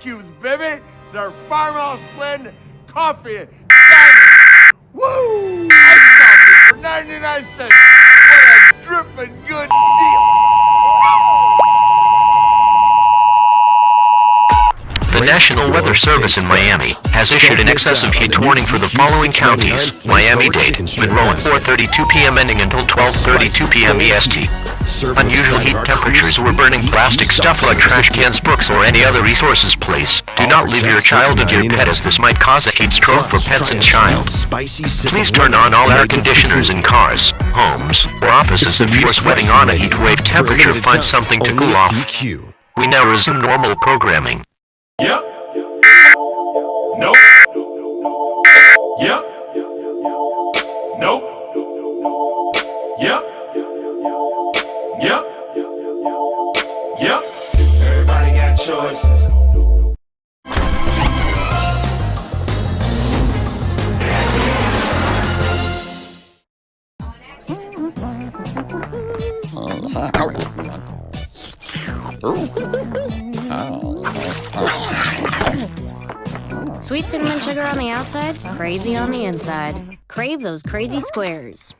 cubes, baby. They're farmhouse blend coffee diamond. Woo! Ice coffee for 99 cents. What a drippin' good deal. The National Weather Service in Miami has issued an excessive heat warning for the following counties. Miami-Dade, Monroe at 4:32 p.m. ending until 12:32 p.m. EST. Unusual heat temperatures. We're burning plastic stuff like trash cans, books, or any other resources. Please do not leave your child and your pet, as this might cause a heat stroke for pets and child. Please turn on all air conditioners in cars, homes, or offices if you're sweating on a heat wave temperature. Find something to cool off. We now resume normal programming. Yep. Nope. Yep. Nope. Yep. Yep. Yep. Everybody got choices. Sweet cinnamon sugar on the outside, crazy on the inside. Crave those crazy squares.